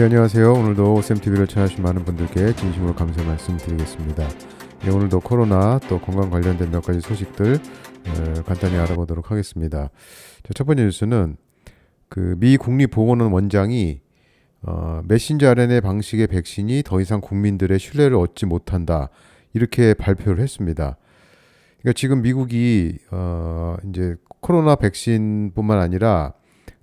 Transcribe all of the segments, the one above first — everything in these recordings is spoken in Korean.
네, 안녕하세요. 오늘도 오쌤TV를 찾아주신 많은 분들께 진심으로 감사 말씀드리겠습니다. 네, 오늘도 코로나 또 건강 관련된 몇 가지 소식들 간단히 알아보도록 하겠습니다. 자, 첫 번째 뉴스는 그 미 국립보건원 원장이 메신저 RNA 방식의 백신이 더 이상 국민들의 신뢰를 얻지 못한다, 이렇게 발표를 했습니다. 그러니까 지금 미국이 이제 코로나 백신뿐만 아니라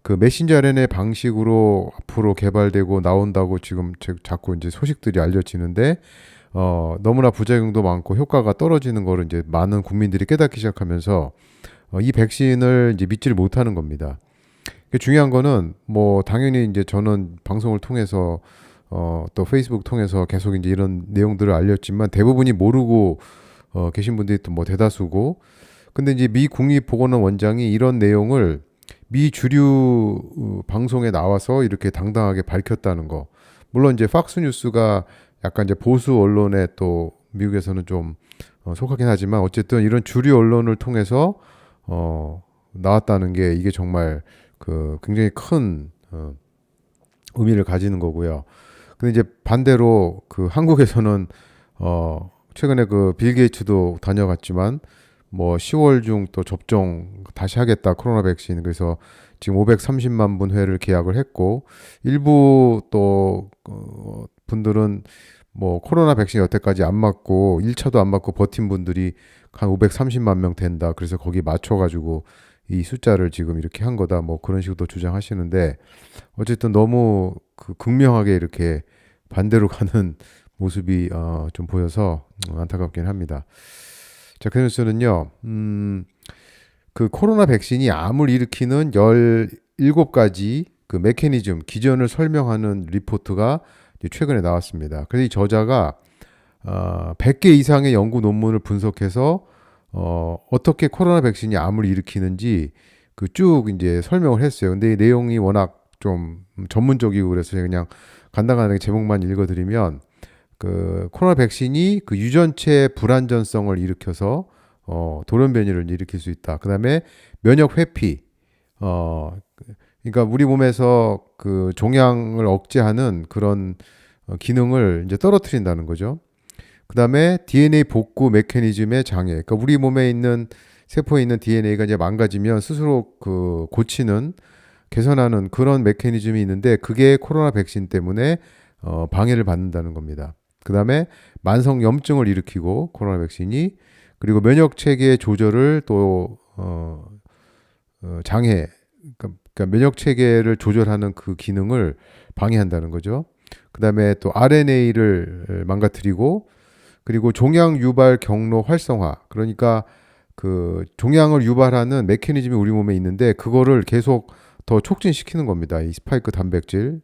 그 메신저 RNA 방식으로 앞으로 개발되고 나온다고 지금 자꾸 이제 소식들이 알려지는데, 너무나 부작용도 많고 효과가 떨어지는 거를 이제 많은 국민들이 깨닫기 시작하면서 이 백신을 이제 믿지를 못하는 겁니다. 중요한 거는 뭐 당연히 이제 저는 방송을 통해서 또 페이스북 통해서 계속 이제 이런 내용들을 알렸지만 대부분이 모르고 계신 분들이 또 뭐 대다수고, 근데 이제 미 국립보건원 원장이 이런 내용을 미 주류 방송에 나와서 이렇게 당당하게 밝혔다는 거. 물론 이제 팍스 뉴스가 약간 이제 보수 언론에 또 미국에서는 좀 속하긴 하지만 어쨌든 이런 주류 언론을 통해서 나왔다는 게 이게 정말 그 굉장히 큰 의미를 가지는 거고요. 근데 이제 반대로 그 한국에서는 최근에 그 빌 게이츠도 다녀갔지만 뭐 10월 중 또 접종 다시 하겠다, 코로나 백신. 그래서 지금 530만 분 회를 계약을 했고, 일부 또 분들은 뭐 코로나 백신 여태까지 안 맞고 1차도 안 맞고 버틴 분들이 한 530만 명 된다, 그래서 거기 맞춰가지고 이 숫자를 지금 이렇게 한 거다, 뭐 그런 식으로 주장하시는데, 어쨌든 너무 그 극명하게 이렇게 반대로 가는 모습이 좀 보여서 안타깝긴 합니다. 자, 그 뉴스는요, 그 코로나 백신이 암을 일으키는 17가지 그 메커니즘, 기전을 설명하는 리포트가 최근에 나왔습니다. 그래서 이 저자가 100개 이상의 연구 논문을 분석해서 어떻게 코로나 백신이 암을 일으키는지 그 쭉 이제 설명을 했어요. 근데 이 내용이 워낙 좀 전문적이고 그래서 제가 그냥 간단하게 제목만 읽어드리면, 그 코로나 백신이 그 유전체 불안전성을 일으켜서 돌연변이를 일으킬 수 있다. 그다음에 면역 회피, 그러니까 우리 몸에서 그 종양을 억제하는 그런 기능을 이제 떨어뜨린다는 거죠. 그다음에 DNA 복구 메커니즘의 장애. 그러니까 우리 몸에 있는 세포에 있는 DNA가 이제 망가지면 스스로 그 고치는, 개선하는 그런 메커니즘이 있는데, 그게 코로나 백신 때문에 방해를 받는다는 겁니다. 그 다음에 만성 염증을 일으키고 코로나 백신이, 그리고 면역 체계 조절을 또 장애, 그러니까 면역 체계를 조절하는 그 기능을 방해한다는 거죠. 그 다음에 또 RNA를 망가뜨리고, 그리고 종양 유발 경로 활성화, 그러니까 그 종양을 유발하는 메커니즘이 우리 몸에 있는데 그거를 계속 더 촉진시키는 겁니다. 이 스파이크 단백질,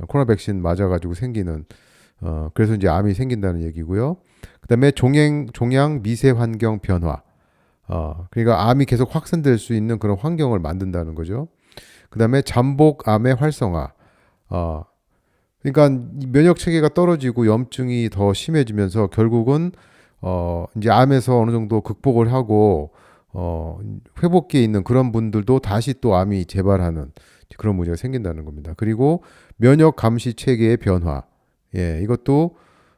코로나 백신 맞아가지고 생기는, 그래서 이제 암이 생긴다는 얘기고요. 그다음에 종양 미세 환경 변화, 그러니까 암이 계속 확산될 수 있는 그런 환경을 만든다는 거죠. 그다음에 잠복 암의 활성화, 그러니까 면역 체계가 떨어지고 염증이 더 심해지면서 결국은 이제 암에서 어느 정도 극복을 하고 회복기에 있는 그런 분들도 다시 또 암이 재발하는 그런 문제가 생긴다는 겁니다. 그리고 면역 감시 체계의 변화, 예, 이것도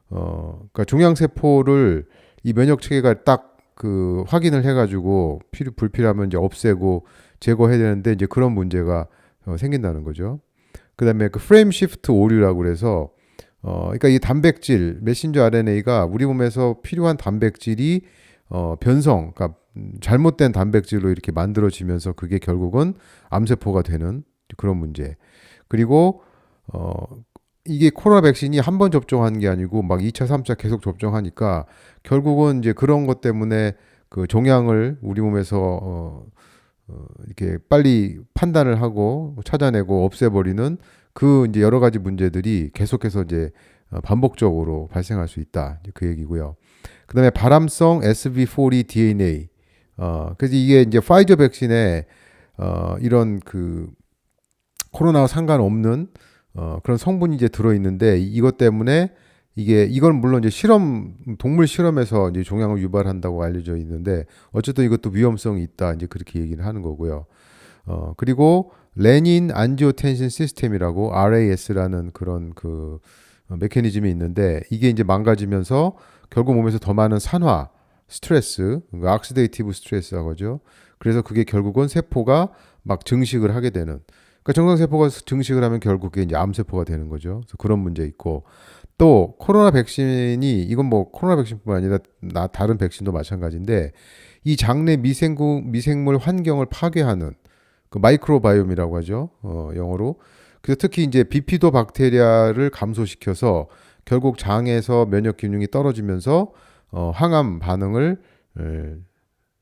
그러니까 종양 세포를 이 면역 체계가 딱 그 확인을 해가지고 불필요하면 이제 없애고 제거해야 되는데 이제 그런 문제가 생긴다는 거죠. 그다음에 그 프레임 시프트 오류라고 그래서 그러니까 이 단백질 메신저 RNA가 우리 몸에서 필요한 단백질이 변성, 그러니까 잘못된 단백질로 이렇게 만들어지면서 그게 결국은 암세포가 되는 그런 문제. 그리고 이게 코로나 백신이 한 번 접종한 게 아니고 막 2차, 3차 계속 접종하니까 결국은 이제 그런 것 때문에 그 종양을 우리 몸에서 이렇게 빨리 판단을 하고 찾아내고 없애버리는 그 이제 여러 가지 문제들이 계속해서 이제 반복적으로 발생할 수 있다, 그 얘기고요. 그다음에 발암성 SV40 DNA, 그래서 이게 이제 파이저 백신에 이런 그 코로나와 상관없는 그런 성분이 이제 들어 있는데, 이것 때문에 이건 물론 이제 동물 실험에서 이제 종양을 유발한다고 알려져 있는데 어쨌든 이것도 위험성이 있다, 이제 그렇게 얘기를 하는 거고요. 그리고 레닌 안지오텐신 시스템이라고 RAS라는 그런 그 메커니즘이 있는데 이게 이제 망가지면서 결국 몸에서 더 많은 산화, 스트레스, 그러니까 악시데이티브 스트레스라고 하죠. 그래서 그게 결국은 세포가 막 증식을 하게 되는. 그러니까 정상세포가 증식을 하면 결국 그게 이제 암세포가 되는 거죠. 그래서 그런 문제 있고 또 코로나 백신이 이건 뭐 코로나 백신뿐만 아니라 다른 백신도 마찬가지인데 이 장내 미생물 환경을 파괴하는 그 마이크로바이옴이라고 하죠. 영어로. 그래서 특히 이제 비피도 박테리아를 감소시켜서 결국 장에서 면역 기능이 떨어지면서 항암 반응을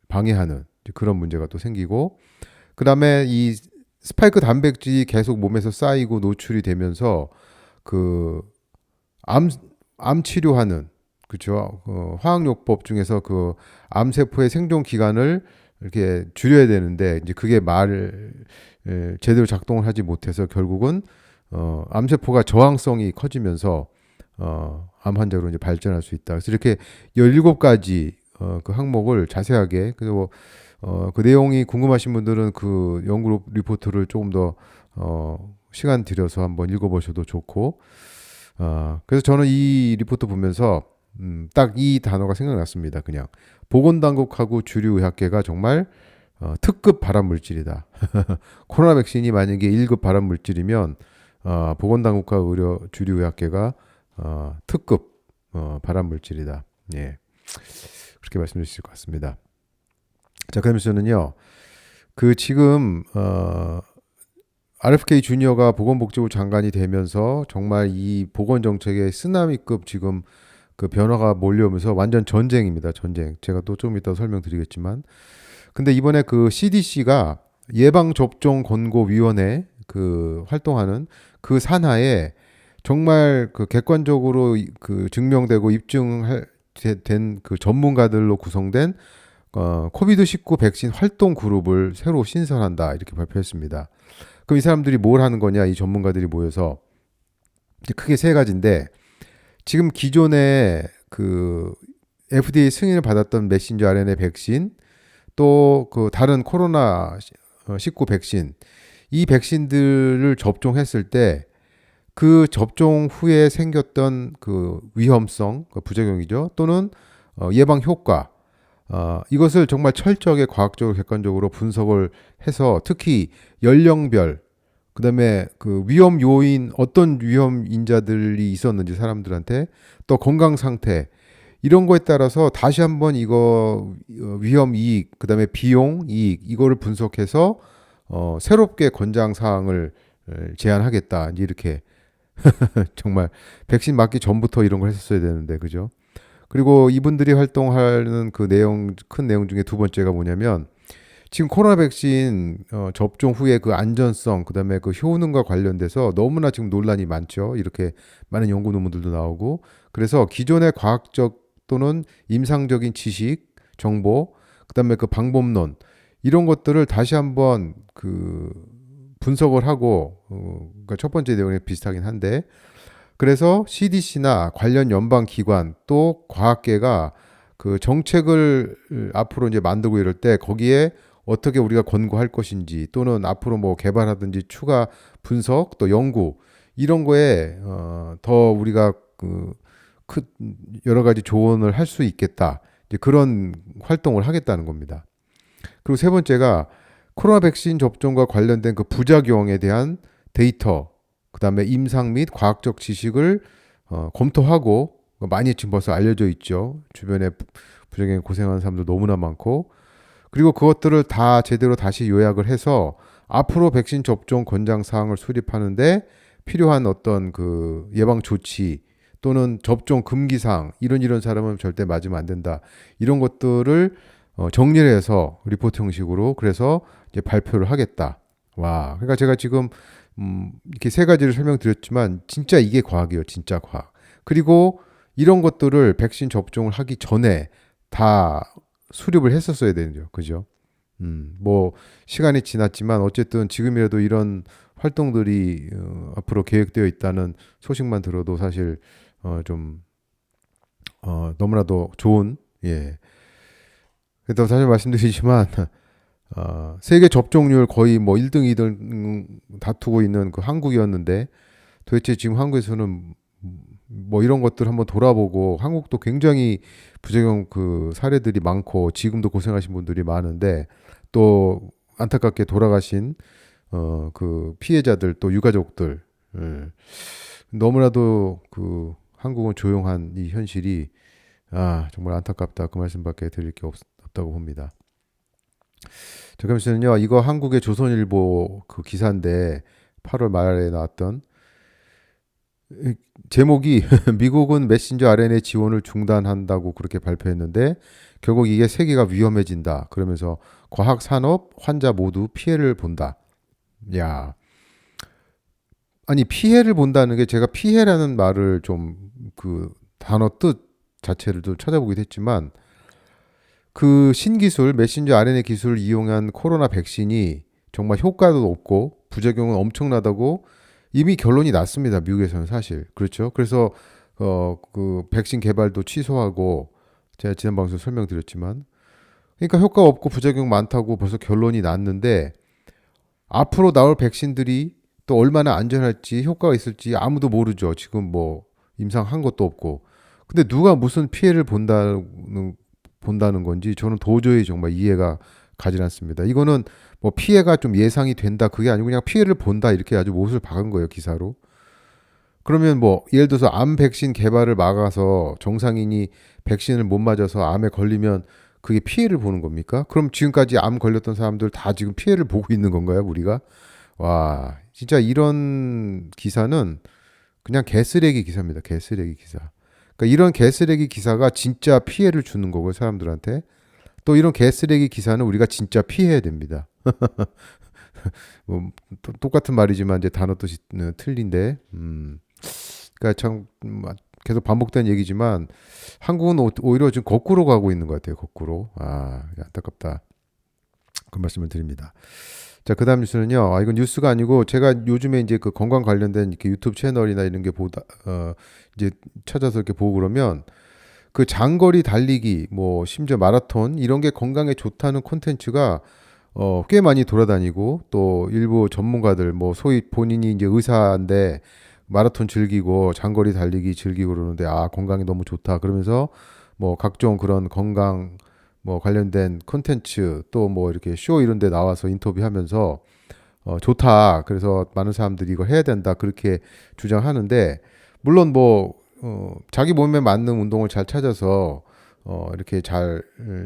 방해하는 그런 문제가 또 생기고 그다음에 이 스파이크 단백질이 계속 몸에서 쌓이고 노출이 되면서 그 암 치료하는 그죠 화학요법 중에서 그 암세포의 생존 기간을 이렇게 줄여야 되는데 이제 그게 말을 제대로 작동을 하지 못해서 결국은 암세포가 저항성이 커지면서 암 환자로 이제 발전할 수 있다. 그래서 이렇게 17가지 그 항목을 자세하게 그리고 그 내용이 궁금하신 분들은 그 연구 리포트를 조금 더 시간 들여서 한번 읽어보셔도 좋고 그래서 저는 이 리포트 보면서 딱 이 단어가 생각났습니다. 그냥 보건당국하고 주류의학계가 정말 특급 발암물질이다. 코로나 백신이 만약에 1급 발암물질이면 보건당국과 주류의학계가 특급 발암물질이다. 예, 그렇게 말씀드릴 수 있을 것 같습니다. 자, 그러면서는요, 그 지금 RFK 주니어가 보건복지부 장관이 되면서 정말 이 보건정책의 쓰나미급 지금 그 변화가 몰려오면서 완전 전쟁입니다. 전쟁. 제가 또 좀 이따 설명드리겠지만. 근데 이번에 그 CDC가 예방접종권고위원회 그 활동하는 그 산하에 정말 그 객관적으로 그 증명되고 입증된 그 전문가들로 구성된 코비드19 백신 활동 그룹을 새로 신설한다 이렇게 발표했습니다. 그럼 이 사람들이 뭘 하는 거냐? 이 전문가들이 모여서 크게 세 가지인데 지금 기존에 그 FDA 승인을 받았던 메신저 RNA 백신 또 그 다른 코로나 19 백신 이 백신들을 접종했을 때 그 접종 후에 생겼던 그 위험성, 그 부작용이죠. 또는 예방 효과 이것을 정말 철저하게 과학적으로 객관적으로 분석을 해서 특히 연령별 그다음에 그 위험 요인 어떤 위험 인자들이 있었는지 사람들한테 또 건강 상태 이런 거에 따라서 다시 한번 이거 위험 이익 그다음에 비용 이익 이거를 분석해서 새롭게 권장 사항을 제안하겠다 이제 이렇게 정말 백신 맞기 전부터 이런 걸 했었어야 되는데 그죠? 그리고 이분들이 활동하는 그 큰 내용 중에 두 번째가 뭐냐면 지금 코로나 백신 접종 후에 그 안전성 그다음에 그 효능과 관련돼서 너무나 지금 논란이 많죠. 이렇게 많은 연구 논문들도 나오고 그래서 기존의 과학적 또는 임상적인 지식, 정보, 그다음에 그 방법론 이런 것들을 다시 한번 그 분석을 하고 그러니까 첫 번째 내용에 비슷하긴 한데 그래서 CDC나 관련 연방 기관 또 과학계가 그 정책을 앞으로 이제 만들고 이럴 때 거기에 어떻게 우리가 권고할 것인지 또는 앞으로 뭐 개발하든지 추가 분석 또 연구 이런 거에 더 우리가 여러 가지 조언을 할 수 있겠다. 이제 그런 활동을 하겠다는 겁니다. 그리고 세 번째가 코로나 백신 접종과 관련된 그 부작용에 대한 데이터, 그다음에 임상 및 과학적 지식을 검토하고 많이 지금 벌써 알려져 있죠. 주변에 부작용에 고생하는 사람도 너무나 많고 그리고 그것들을 다 제대로 다시 요약을 해서 앞으로 백신 접종 권장 사항을 수립하는데 필요한 어떤 그 예방 조치 또는 접종 금기 사항 이런 사람은 절대 맞으면 안 된다. 이런 것들을 정리를 해서 리포트 형식으로 그래서 이제 발표를 하겠다. 와, 그러니까 제가 지금 이렇게 세 가지를 설명드렸지만 진짜 이게 과학이에요. 진짜 과학. 그리고 이런 것들을 백신 접종을 하기 전에 다 수립을 했었어야 되는죠. 그죠? 뭐 시간이 지났지만 어쨌든 지금이라도 이런 활동들이 앞으로 계획되어 있다는 소식만 들어도 사실 좀 너무나도 좋은 예. 그래도 사실 말씀드리지만 세계 접종률 거의 뭐 1등, 2등 다투고 있는 그 한국이었는데 도대체 지금 한국에서는 뭐 이런 것들 한번 돌아보고 한국도 굉장히 부작용 그 사례들이 많고 지금도 고생하신 분들이 많은데 또 안타깝게 돌아가신 그 피해자들 또 유가족들 너무나도 그 한국은 조용한 이 현실이 정말 안타깝다 그 말씀밖에 드릴 게 없다고 봅니다. 자, 그러면요 이거 한국의 조선일보 그 기사인데 8월 말에 나왔던 제목이 미국은 메신저 RNA 지원을 중단한다고 그렇게 발표했는데 결국 이게 세계가 위험해진다. 그러면서 과학 산업 환자 모두 피해를 본다. 야, 아니 피해를 본다는 게 제가 피해라는 말을 좀 그 단어 뜻 자체를 좀 찾아보기도 했지만 그 신기술 메신저 RNA 기술을 이용한 코로나 백신이 정말 효과도 높고 부작용은 엄청나다고 이미 결론이 났습니다. 미국에서는 사실. 그렇죠. 그래서 그 백신 개발도 취소하고 제가 지난 방송에 설명드렸지만 그러니까 효과 없고 부작용 많다고 벌써 결론이 났는데 앞으로 나올 백신들이 또 얼마나 안전할지 효과가 있을지 아무도 모르죠. 지금 뭐 임상한 것도 없고. 근데 누가 무슨 피해를 본다는 건지 저는 도저히 정말 이해가 가지 않습니다. 이거는 뭐 피해가 좀 예상이 된다 그게 아니고 그냥 피해를 본다 이렇게 아주 못을 박은 거예요 기사로. 그러면 뭐 예를 들어서 암 백신 개발을 막아서 정상인이 백신을 못 맞아서 암에 걸리면 그게 피해를 보는 겁니까? 그럼 지금까지 암 걸렸던 사람들 다 지금 피해를 보고 있는 건가요 우리가? 와 진짜 이런 기사는 그냥 개쓰레기 기사입니다. 개쓰레기 기사. 그러니까 이런 개쓰레기 기사가 진짜 피해를 주는 거고요 사람들한테. 또 이런 개쓰레기 기사는 우리가 진짜 피해야 됩니다. 뭐, 똑같은 말이지만 이제 단어 뜻이 틀린데, 그러니까 참 계속 반복된 얘기지만 한국은 오히려 지금 거꾸로 가고 있는 것 같아요. 거꾸로. 안타깝다. 그 말씀을 드립니다. 자, 그다음 뉴스는요. 이건 뉴스가 아니고 제가 요즘에 이제 그 건강 관련된 이렇게 유튜브 채널이나 이런 게 보다 이제 찾아서 이렇게 보고 그러면 그 장거리 달리기 뭐 심지어 마라톤 이런 게 건강에 좋다는 콘텐츠가 꽤 많이 돌아다니고 또 일부 전문가들 뭐 소위 본인이 이제 의사인데 마라톤 즐기고 장거리 달리기 즐기고 그러는데 건강에 너무 좋다 그러면서 뭐 각종 그런 건강 뭐 관련된 콘텐츠 또 뭐 이렇게 쇼 이런 데 나와서 인터뷰하면서 좋다 그래서 많은 사람들이 이거 해야 된다 그렇게 주장하는데 물론 뭐 자기 몸에 맞는 운동을 잘 찾아서 이렇게 잘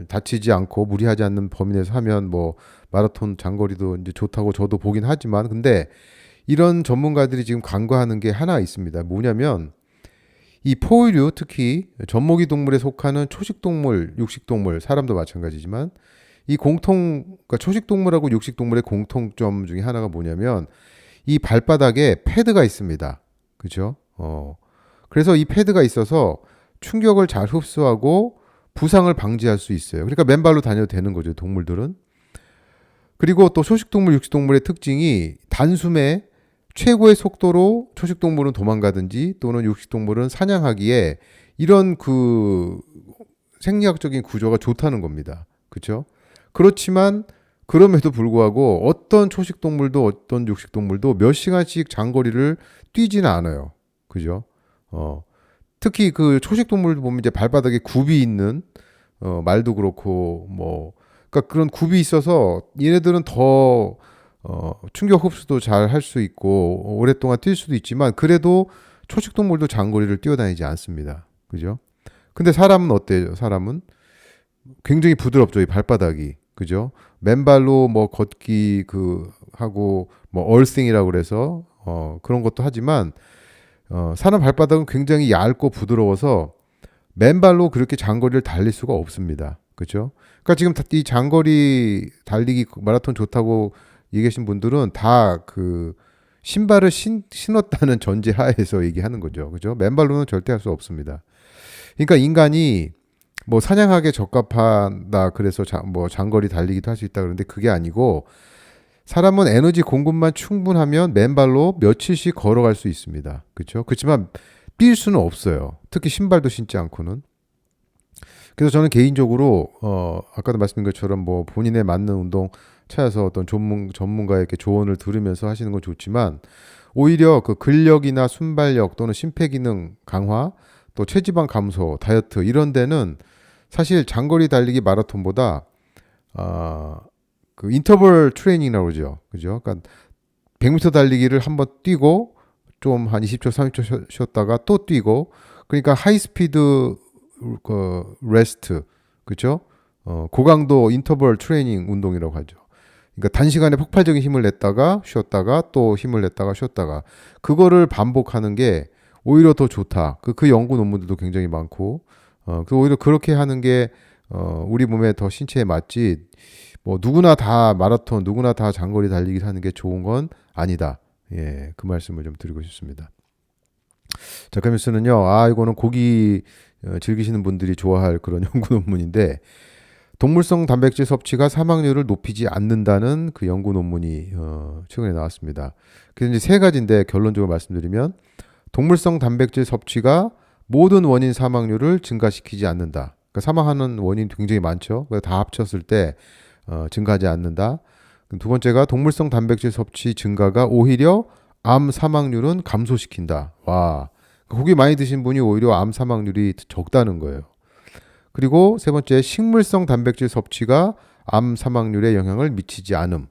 다치지 않고 무리하지 않는 범위 내에서 하면 뭐 마라톤 장거리도 이제 좋다고 저도 보긴 하지만 근데 이런 전문가들이 지금 간과하는 게 하나 있습니다. 뭐냐면 이 포유류 특히 젖먹이 동물에 속하는 초식동물, 육식동물, 사람도 마찬가지지만 이 그러니까 초식동물하고 육식동물의 공통점 중에 하나가 뭐냐면 이 발바닥에 패드가 있습니다. 그죠? 그래서 이 패드가 있어서 충격을 잘 흡수하고 부상을 방지할 수 있어요. 그러니까 맨발로 다녀도 되는 거죠, 동물들은. 그리고 또 초식동물, 육식동물의 특징이 단숨에 최고의 속도로 초식동물은 도망가든지 또는 육식동물은 사냥하기에 이런 그 생리학적인 구조가 좋다는 겁니다. 그렇죠? 그렇지만 그럼에도 불구하고 어떤 초식동물도 어떤 육식동물도 몇 시간씩 장거리를 뛰지는 않아요. 그죠? 특히 그 초식동물도 보면 이제 발바닥에 굽이 있는 말도 그렇고 뭐 그러니까 그런 굽이 있어서 얘네들은 더 충격 흡수도 잘 할 수 있고 오랫동안 뛸 수도 있지만 그래도 초식동물도 장거리를 뛰어다니지 않습니다. 그죠? 근데 사람은 어때요? 사람은 굉장히 부드럽죠. 이 발바닥이. 그죠? 맨발로 뭐 걷기 그 하고 뭐 얼싱이라고 그래서 그런 것도 하지만 사람 발바닥은 굉장히 얇고 부드러워서 맨발로 그렇게 장거리를 달릴 수가 없습니다. 그죠? 그러니까 지금 이 장거리 달리기 마라톤 좋다고 얘기하신 분들은 다 그 신발을 신었다는 전제 하에서 얘기하는 거죠. 그죠? 맨발로는 절대 할 수 없습니다. 그러니까 인간이 뭐 사냥하기에 적합하다 그래서 뭐 장거리 달리기도 할 수 있다 그러는데 그게 아니고 사람은 에너지 공급만 충분하면 맨발로 며칠씩 걸어갈 수 있습니다. 그렇죠? 그렇지만 뛸 수는 없어요. 특히 신발도 신지 않고는. 그래서 저는 개인적으로 아까도 말씀드린 것처럼 뭐 본인에 맞는 운동 찾아서 어떤 전문가에게 조언을 들으면서 하시는 건 좋지만 오히려 그 근력이나 순발력 또는 심폐기능 강화 또 체지방 감소, 다이어트 이런 데는 사실 장거리 달리기 마라톤보다 그 인터벌 트레이닝이라고 그러죠. 그죠? 그러니까 100m 달리기를 한번 뛰고 좀 한 20초, 30초 쉬었다가 또 뛰고 그러니까 하이 스피드 그 레스트 그죠? 고강도 인터벌 트레이닝 운동이라고 하죠. 그러니까 단시간에 폭발적인 힘을 냈다가 쉬었다가 또 힘을 냈다가 쉬었다가 그거를 반복하는 게 오히려 더 좋다. 그 연구 논문들도 굉장히 많고 그 오히려 그렇게 하는 게 우리 몸에 더 신체에 맞지 뭐 누구나 다 마라톤 누구나 다 장거리 달리기 하는 게 좋은 건 아니다. 예, 그 말씀을 좀 드리고 싶습니다. 자, 그러면서는요. 이거는 고기 즐기시는 분들이 좋아할 그런 연구 논문인데 동물성 단백질 섭취가 사망률을 높이지 않는다는 그 연구 논문이 최근에 나왔습니다. 그래서 이제 세 가지인데 결론적으로 말씀드리면 동물성 단백질 섭취가 모든 원인 사망률을 증가시키지 않는다. 그러니까 사망하는 원인이 굉장히 많죠. 그래서 다 합쳤을 때 증가하지 않는다. 두 번째가 동물성 단백질 섭취 증가가 오히려 암 사망률은 감소시킨다. 와, 고기 많이 드신 분이 오히려 암 사망률이 적다는 거예요. 그리고 세 번째, 식물성 단백질 섭취가 암 사망률에 영향을 미치지 않음.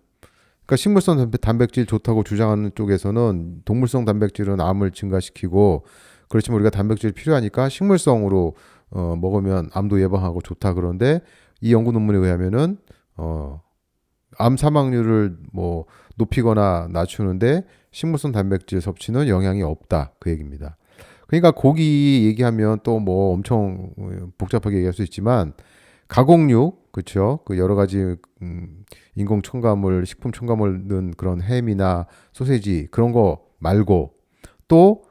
그러니까 식물성 단백질 좋다고 주장하는 쪽에서는 동물성 단백질은 암을 증가시키고 그렇지만 우리가 단백질이 필요하니까 식물성으로 먹으면 암도 예방하고 좋다 그런데 이 연구 논문에 의하면은 암 사망률을 뭐 높이거나 낮추는데 식물성 단백질 섭취는 영향이 없다 그 얘기입니다. 그러니까 고기 얘기하면 또 뭐 엄청 복잡하게 얘기할 수 있지만 가공육 그렇죠? 그 여러 가지 인공 첨가물, 식품 첨가물 넣은 그런 햄이나 소세지 그런 거 말고 또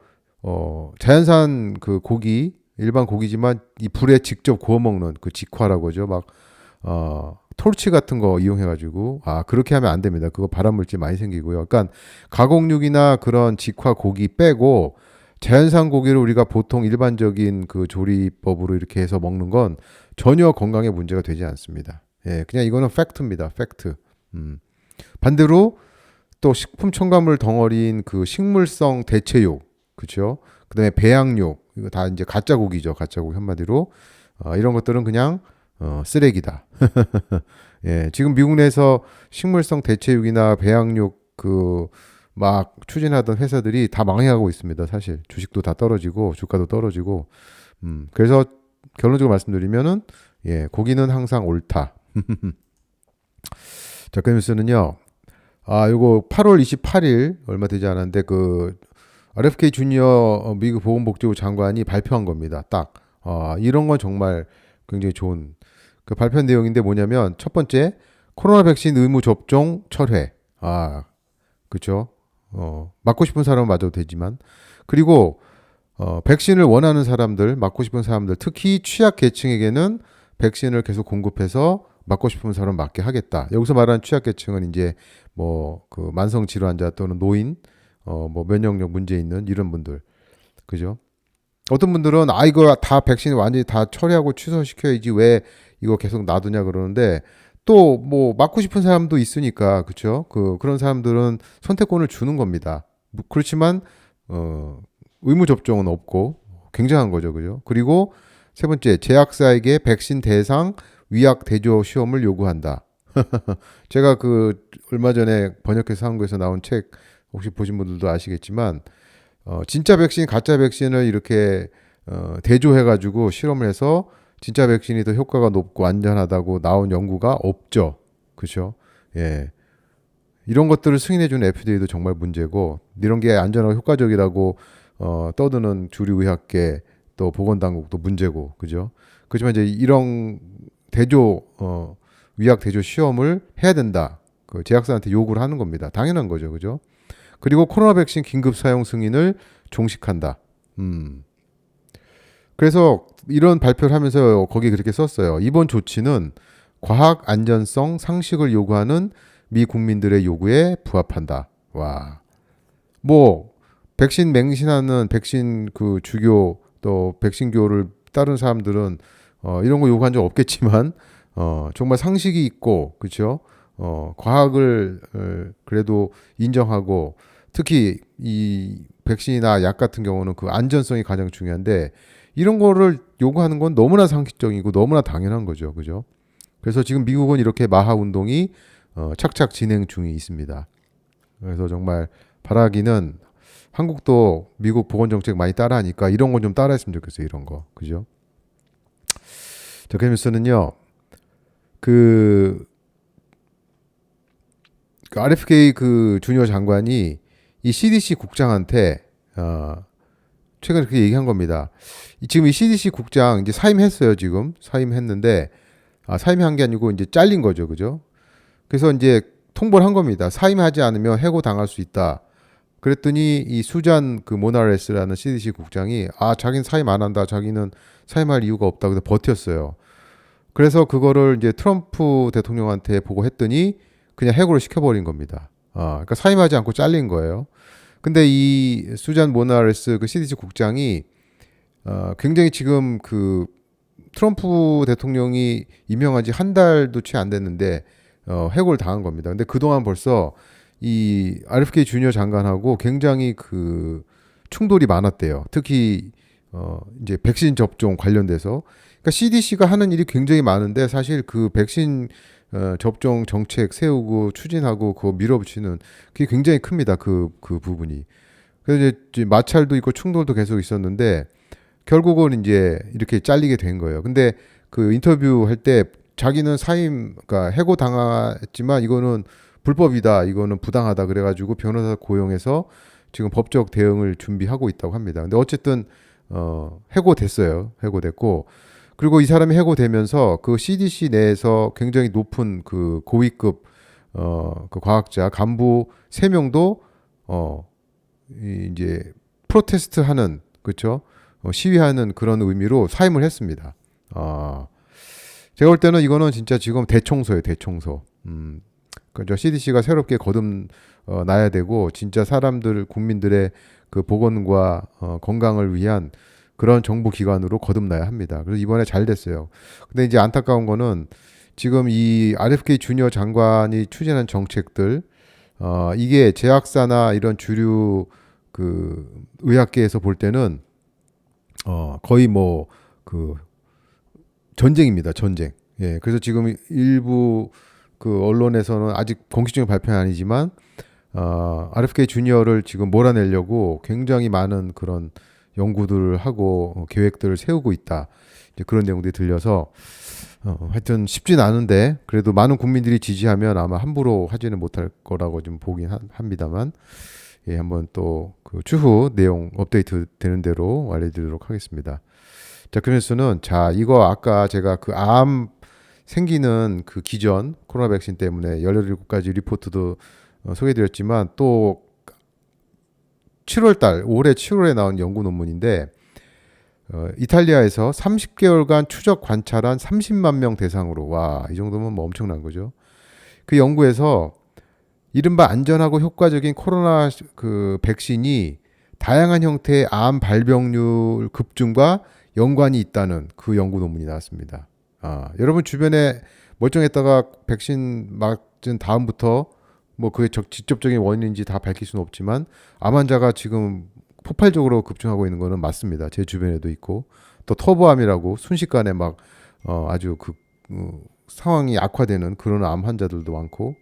자연산 그 고기 일반 고기지만 이 불에 직접 구워 먹는 그 직화라고 하죠. 막 토르치 같은 거 이용해가지고 그렇게 하면 안 됩니다. 그거 발암물질 많이 생기고요. 그러니까 가공육이나 그런 직화 고기 빼고 자연산 고기를 우리가 보통 일반적인 그 조리법으로 이렇게 해서 먹는 건 전혀 건강에 문제가 되지 않습니다. 예, 그냥 이거는 팩트입니다. 팩트. 반대로 또 식품 첨가물 덩어리인 그 식물성 대체육, 그렇죠? 그다음에 배양육, 이거 다 이제 가짜 고기죠. 가짜 고기 한마디로 이런 것들은 그냥 쓰레기다. 예, 지금 미국 내에서 식물성 대체육이나 배양육 막 추진하던 회사들이 다 망해가고 있습니다. 사실 주식도 다 떨어지고 주가도 떨어지고 그래서 결론적으로 말씀드리면은 예, 고기는 항상 옳다. 자, 그 뉴스는요. 요거 8월 28일 얼마 되지 않았는데 그 RFK 주니어 미국 보건복지부 장관이 발표한 겁니다. 딱 이런 건 정말 굉장히 좋은 그 발표 내용인데 뭐냐면 첫 번째 코로나 백신 의무 접종 철회. 그렇죠. 맞고 싶은 사람은 맞아도 되지만 그리고 백신을 원하는 사람들, 맞고 싶은 사람들, 특히 취약 계층에게는 백신을 계속 공급해서 맞고 싶은 사람 맞게 하겠다. 여기서 말하는 취약 계층은 이제 뭐 그 만성 질환자 또는 노인, 뭐 면역력 문제 있는 이런 분들, 그죠? 어떤 분들은 이거 다 백신 완전히 다 처리하고 취소시켜야지 왜 이거 계속 놔두냐 그러는데 또 뭐 맞고 싶은 사람도 있으니까 그렇죠. 그런 사람들은 선택권을 주는 겁니다. 그렇지만 의무 접종은 없고 굉장한 거죠, 그죠? 그리고 세 번째 제약사에게 백신 대상 위약 대조 시험을 요구한다. 제가 얼마 전에 번역해서 한국에서 나온 책 혹시 보신 분들도 아시겠지만 진짜 백신, 가짜 백신을 이렇게 대조해가지고 실험을 해서 진짜 백신이 더 효과가 높고 안전하다고 나온 연구가 없죠. 그렇죠? 예. 이런 것들을 승인해주는 FDA도 정말 문제고 이런 게 안전하고 효과적이라고 떠드는 주류의학계 또 보건당국도 문제고 그죠? 그렇지만 이제 이런 대조 위약 대조 시험을 해야 된다. 그 제약사한테 요구를 하는 겁니다. 당연한 거죠, 그죠? 그리고 코로나 백신 긴급 사용 승인을 종식한다. 그래서 이런 발표를 하면서 거기 그렇게 썼어요. 이번 조치는 과학 안전성 상식을 요구하는 미 국민들의 요구에 부합한다. 와, 뭐 백신 맹신하는 백신 그 주교 또 백신교를 따른 사람들은 이런 거 요구한 적 없겠지만 정말 상식이 있고 그렇죠. 과학을 그래도 인정하고 특히 이 백신이나 약 같은 경우는 그 안전성이 가장 중요한데 이런 거를 요구하는 건 너무나 상식적이고 너무나 당연한 거죠. 그죠? 그래서 지금 미국은 이렇게 마하 운동이 착착 진행 중에 있습니다. 그래서 정말 바라기는 한국도 미국 보건정책 많이 따라하니까 이런 건 좀 따라했으면 좋겠어요. 이런 거. 그죠? 자, 그러면서는요. 그 RFK 그 주니어 장관이 이 CDC 국장한테 최근에 그렇게 얘기한 겁니다. 지금 이 CDC 국장 이제 사임했어요. 지금 사임했는데 사임한 게 아니고 이제 잘린 거죠, 그죠? 그래서 이제 통보를 한 겁니다. 사임하지 않으면 해고 당할 수 있다. 그랬더니 이 수잔 그 모나레스라는 CDC 국장이 자기는 사임 안 한다. 자기는 사임할 이유가 없다. 그래서 버텼어요. 그래서 그거를 이제 트럼프 대통령한테 보고했더니 그냥 해고를 시켜버린 겁니다. 그러니까 사임하지 않고 잘린 거예요. 근데 이 수잔 모나레스 그 CDC 국장이 굉장히 지금 그 트럼프 대통령이 임명한 지 한 달도 채 안 됐는데 해고를 당한 겁니다. 근데 그동안 벌써 이 RFK 주니어 장관하고 굉장히 그 충돌이 많았대요. 특히 이제 백신 접종 관련돼서. 그러니까 CDC가 하는 일이 굉장히 많은데 사실 그 백신 접종 정책 세우고 추진하고 그거 밀어붙이는 그게 굉장히 큽니다. 그 부분이. 그래서 이제 마찰도 있고 충돌도 계속 있었는데 결국은 이제 이렇게 잘리게 된 거예요. 근데 그 인터뷰 할 때 자기는 사임, 그러니까 해고 당했지만 이거는 불법이다, 이거는 부당하다 그래가지고 변호사 고용해서 지금 법적 대응을 준비하고 있다고 합니다. 근데 어쨌든 해고됐어요. 해고됐고 그리고 이 사람이 해고되면서 그 CDC 내에서 굉장히 높은 그 고위급 그 과학자 간부 3명도 이제 프로테스트하는 그렇죠? 시위하는 그런 의미로 사임을 했습니다. 제가 볼 때는 이거는 진짜 지금 대청소예요, 대청소. 그죠? CDC가 새롭게 거듭나야 되고 진짜 사람들 국민들의 그 보건과 건강을 위한 그런 정부 기관으로 거듭나야 합니다. 그래서 이번에 잘 됐어요. 근데 이제 안타까운 거는 지금 이 RFK 주니어 장관이 추진한 정책들 이게 제약사나 이런 주류 그 의학계에서 볼 때는 거의 뭐 그 전쟁입니다. 전쟁. 예. 그래서 지금 일부 그 언론에서는 아직 공식적인 발표는 아니지만 RFK 주니어를 지금 몰아내려고 굉장히 많은 그런 연구들을 하고 계획들을 세우고 있다. 이제 그런 내용들이 들려서 하여튼 쉽진 않은데 그래도 많은 국민들이 지지하면 아마 함부로 하지는 못할 거라고 좀 보긴 합니다만 예, 한번 또 그 추후 내용 업데이트 되는 대로 알려드리도록 하겠습니다. 자, 그래서는 자 이거 아까 제가 그 암 생기는 그 기전 코로나 백신 때문에 17가지 리포트도 소개드렸지만 또 7월달 올해 7월에 나온 연구 논문인데 이탈리아에서 30개월간 추적 관찰한 30만 명 대상으로 와, 이 정도면 뭐 엄청난 거죠. 그 연구에서 이른바 안전하고 효과적인 코로나 그 백신이 다양한 형태의 암 발병률 급증과 연관이 있다는 그 연구 논문이 나왔습니다. 여러분 주변에 멀쩡했다가 백신 맞은 다음부터 뭐 그게 직접적인 원인인지 다 밝힐 수는 없지만 암 환자가 지금 폭발적으로 급증하고 있는 거는 맞습니다. 제 주변에도 있고 또 터부암이라고 순식간에 막 아주 그 상황이 악화되는 그런 암 환자들도 많고.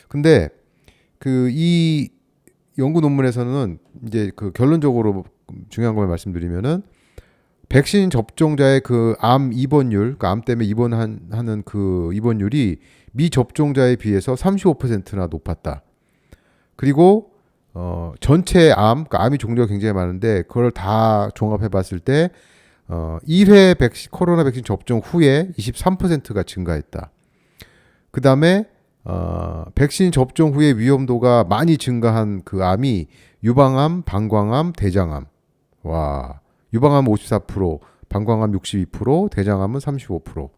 근데 그 이 연구 논문에서는 이제 그 결론적으로 중요한 걸 말씀드리면은 백신 접종자의 그 암 입원율, 그 암 때문에 입원하는 그 입원율이 미접종자에 비해서 35%나 높았다. 그리고 전체 암, 그러니까 암이 종류가 굉장히 많은데 그걸 다 종합해 봤을 때 1회 코로나 백신 접종 후에 23%가 증가했다. 그 다음에 백신 접종 후에 위험도가 많이 증가한 그 암이 유방암, 방광암, 대장암. 와, 유방암 54%, 방광암 62%, 대장암은 35%.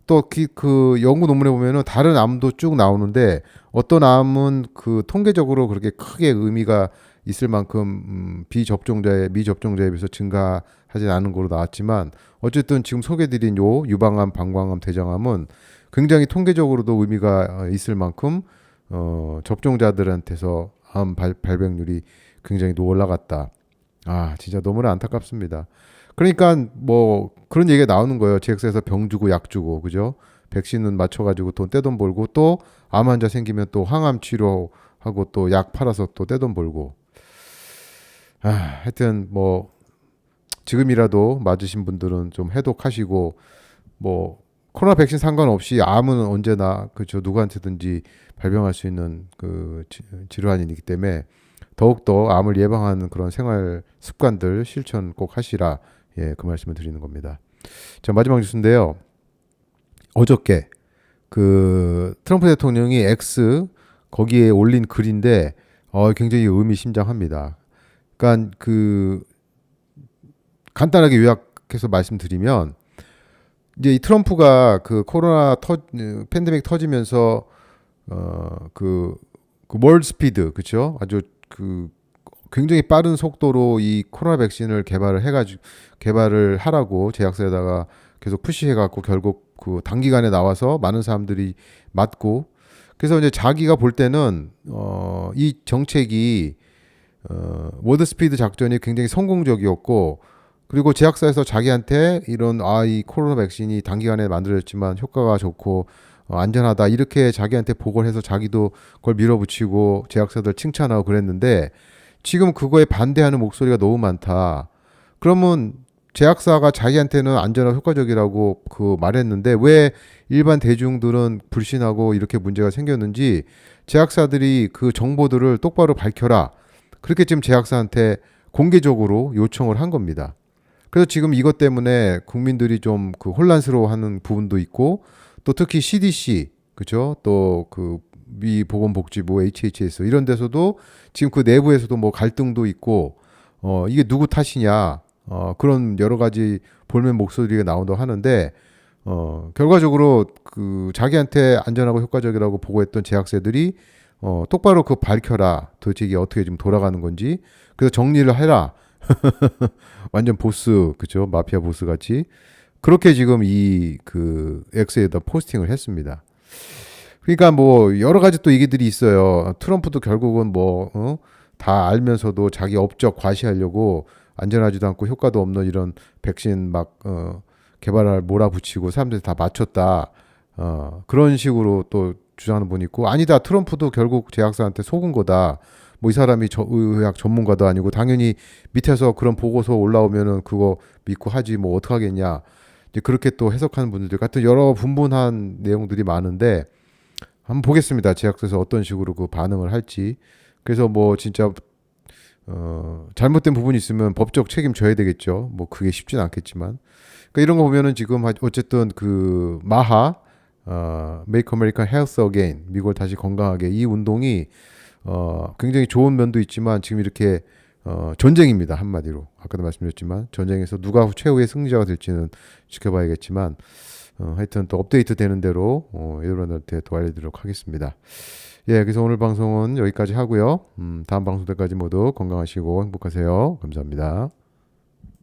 또 그 연구 논문에 보면은 다른 암도 쭉 나오는데 어떤 암은 그 통계적으로 그렇게 크게 의미가 있을 만큼 미접종자에 비해서 증가하지 않은 걸로 나왔지만 어쨌든 지금 소개드린 요 유방암, 방광암, 대장암은 굉장히 통계적으로도 의미가 있을 만큼 접종자들한테서 암 발병률이 굉장히 올라갔다. 아, 진짜 너무나 안타깝습니다. 그러니까 뭐 그런 얘기가 나오는 거예요. 제약사에서 병 주고 약 주고, 그죠? 백신은 맞춰가지고 돈 떼돈 벌고, 또 암 환자 생기면 또 항암 치료하고 또 약 팔아서 또 떼돈 벌고. 아, 하여튼 뭐 지금이라도 맞으신 분들은 좀 해독하시고, 뭐 코로나 백신 상관없이 암은 언제나 그죠, 누구한테든지 발병할 수 있는 그 질환이기 때문에 더욱더 암을 예방하는 그런 생활 습관들 실천 꼭 하시라. 예, 그 말씀을 드리는 겁니다. 자, 마지막 뉴스인데요. 어저께 그 트럼프 대통령이 X 거기에 올린 글인데 굉장히 의미심장합니다. 그러니까 그 간단하게 요약해서 말씀드리면 이제 이 트럼프가 그 코로나 팬데믹 터지면서 그 월드 스피드, 그렇죠? 아주 그 굉장히 빠른 속도로 이 코로나 백신을 개발을 하라고 제약사에다가 계속 푸시해갖고 결국 그 단기간에 나와서 많은 사람들이 맞고, 그래서 이제 자기가 볼 때는 이 정책이 워드 스피드 작전이 굉장히 성공적이었고, 그리고 제약사에서 자기한테 이런 이 코로나 백신이 단기간에 만들어졌지만 효과가 좋고 안전하다 이렇게 자기한테 보고를 해서 자기도 그걸 밀어붙이고 제약사들 칭찬하고 그랬는데, 지금 그거에 반대하는 목소리가 너무 많다. 그러면 제약사가 자기한테는 안전하고 효과적이라고 그 말했는데 왜 일반 대중들은 불신하고 이렇게 문제가 생겼는지 제약사들이 그 정보들을 똑바로 밝혀라. 그렇게 지금 제약사한테 공개적으로 요청을 한 겁니다. 그래서 지금 이것 때문에 국민들이 좀 그 혼란스러워하는 부분도 있고, 또 특히 CDC, 그죠? 또 그 미 보건복지부 HHS 이런 데서도 지금 그 내부에서도 뭐 갈등도 있고, 이게 누구 탓이냐, 그런 여러 가지 볼멘 목소리가 나온다고 하는데, 결과적으로 그 자기한테 안전하고 효과적이라고 보고했던 제약사들이 똑바로 그 밝혀라. 도대체 이게 어떻게 지금 돌아가는 건지. 그래서 정리를 해라. 완전 보스, 그죠? 마피아 보스 같이. 그렇게 지금 이 그 X에다 포스팅을 했습니다. 그러니까 뭐 여러 가지 또 얘기들이 있어요. 트럼프도 결국은 뭐 다 알면서도 자기 업적 과시하려고 안전하지도 않고 효과도 없는 이런 백신 막 개발을 몰아붙이고 사람들이 다 맞췄다. 그런 식으로 또 주장하는 분이 있고, 아니다, 트럼프도 결국 제약사한테 속은 거다. 뭐 이 사람이 의학 전문가도 아니고 당연히 밑에서 그런 보고서 올라오면은 그거 믿고 하지 뭐 어떡하겠냐. 이제 그렇게 또 해석하는 분들 같은 여러 분분한 내용들이 많은데 한번 보겠습니다. 제약사에서 어떤 식으로 그 반응을 할지. 그래서 뭐 진짜 잘못된 부분이 있으면 법적 책임 져야 되겠죠. 뭐 그게 쉽진 않겠지만. 그러니까 이런 거 보면은 지금 어쨌든 그 마하 Make America Health Again, 미국을 다시 건강하게, 이 운동이 굉장히 좋은 면도 있지만 지금 이렇게 전쟁입니다. 한마디로 아까도 말씀드렸지만 전쟁에서 누가 최후의 승리자가 될지는 지켜봐야겠지만 하여튼 또 업데이트 되는 대로 여러분들한테 또 알려드리도록 하겠습니다. 예, 그래서 오늘 방송은 여기까지 하고요. 다음 방송 때까지 모두 건강하시고 행복하세요. 감사합니다.